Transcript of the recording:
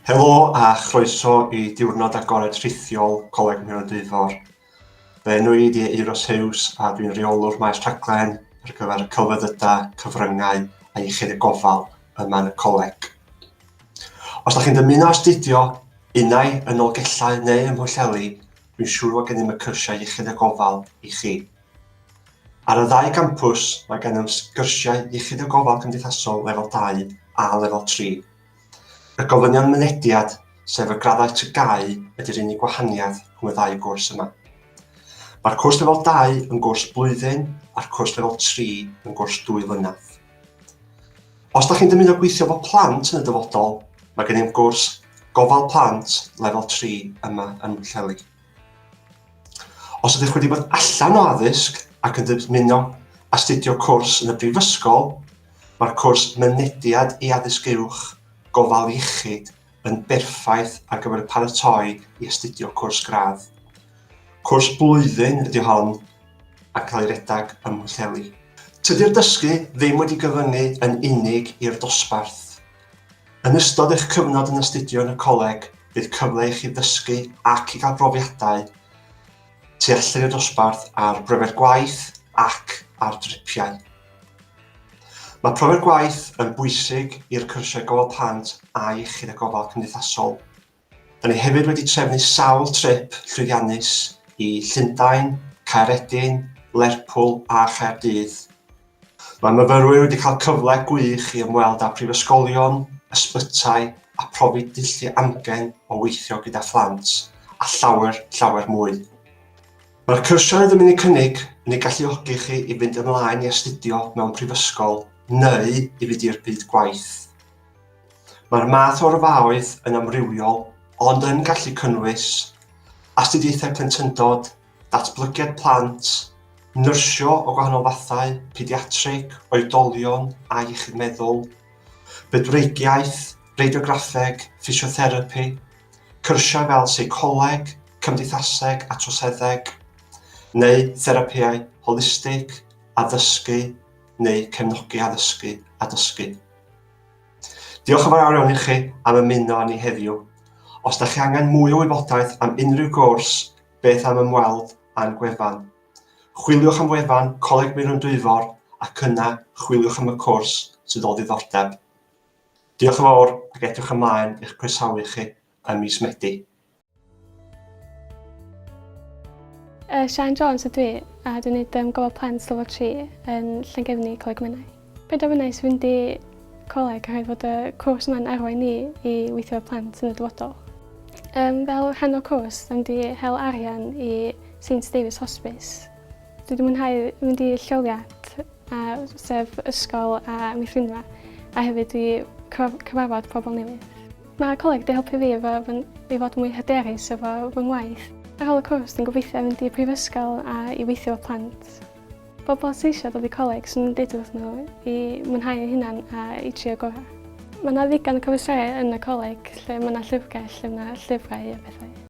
Helo a chroeso i diwrnod agored rhithiol Coleg Dwyfor. Fe enw i di Euros Hughes a dwi'n reolwr maes rhaglen ar gyfer y celfyddydau, cyfryngau a Iechyd y Gofal yma yn y coleg. Os ydych chi'n dymuno astudio unau yn Olgellau neu ym Mhwyllheli, dwi'n siŵr bod gennym y cyrsiau Iechyd y Gofal i chi. Ar y ddau gampws mae gennym sgyrsiau Iechyd y Gofal Cymdeithasol lefel 2 a lefel 3. Y gofynion mynediad, sef y graddau tygau, ydy'r unig gwahaniaeth rhwng y ddau gwrs yma. Mae'r cwrs lefel 2 yn gwrs blwyddyn a'r cwrs lefel 3 yn gwrs 2 flynedd. Os ydych chi'n dymuno gweithio efo plant yn y dyfodol, mae gennym gwrs Gofal Plant lefel 3 yma yn Mhwyllheli. Os ydych wedi bod allan o addysg ac yn dymuno astudio cwrs yn y brifysgol, mae'r cwrs mynediad i addysg uwch Gofal Iechyd yn berffaith ar gyfer paratoi i astudio cwrs gradd. Cwrs blwyddyn ydy hon ac cael ei redag ym Mhwyllheli. Tydi'r dysgu ddim wedi gyfyngu yn unig i'r dosbarth. Yn ystod eich cyfnod yn astudio yn y coleg, bydd cyfle i chi ddysgu ac i gael brofiadau tu allan i'r dosbarth ar bryfed gwaith ac ar dripiau. Mae profiad gwaith yn bwysig i'r cyrsiau Gofal Plant a Iechyd y Gofal Cymdeithasol. Da ni hefyd wedi trefnu sawl trip llwyddiannus i Llundain, Caeredin, Lerpwl a Chaerdydd. Mae myfyrwyr wedi cael cyfle gwych i ymweld â prifysgolion, ysbytai a profi dullu amgen o weithio gyda phlant a llawer mwy. Mae'r cyrsiau yn dymuno cynnig yn ei galluogi chi i fynd ymlaen i astudio mewn prifysgol neu i fynd i'r byd gwaith. Mae'r math o'r faoedd yn amrywiol, ond yn gallu cynnwys astudiaethau plentyndod, datblygiad plant, nyrsio o gwahanol fathau, pediatric, oedolion a iechyd meddwl, bydwreigiaeth, radiograffeg, ffisiotherapi, cyrsiau fel seicoleg, cymdeithaseg a troseddeg, neu therapiau holistig, addysgu, neu cefnogi addysgu a dysgu. Diolch yn fawr iawn i chi am ymuno â ni heddiw. Os ydych chi angen mwy o wybodaeth am unrhyw gwrs, beth am ymweld â'n gwefan. Chwiliwch am wefan Coleg Dwyfor ac yna chwiliwch am y cwrs sydd o ddiddordeb. Diolch yn fawr ac edrych ymlaen i'ch croesawu chi ym mis Medi. Sian Jones ydw i, a dwi'n gwneud Gofal Plant lefel 3 yn Llangefni Coleg Menai. Penderfynais fynd i coleg oherwydd fod y cwrs yma'n arwain ni i weithio efo plant yn y dyfodol. Fel rhan o'r cwrs, dwi'n wedi hel arian i St David's Hospice. Dwi wedi mwynhau mynd i lleoliad, sef ysgol a meithrinfa, a hefyd i cyfarfod pobl newydd. Mae'r coleg wedi helpu fi i fod mwy hyderus efo fy ngwaith. Ar ôl y cwrs, dwi'n gobeithio mynd i prifysgol a i weithio efo plant. Bobl sy'n eisiau dod i coleg sy'n deud wrth nhw i mwynhau eu hunan a i trio gorau. Mae yna ddigon o cyfestriau yn y coleg lle mae yna llyfrgell, lle mae yna llyfrau a bethau.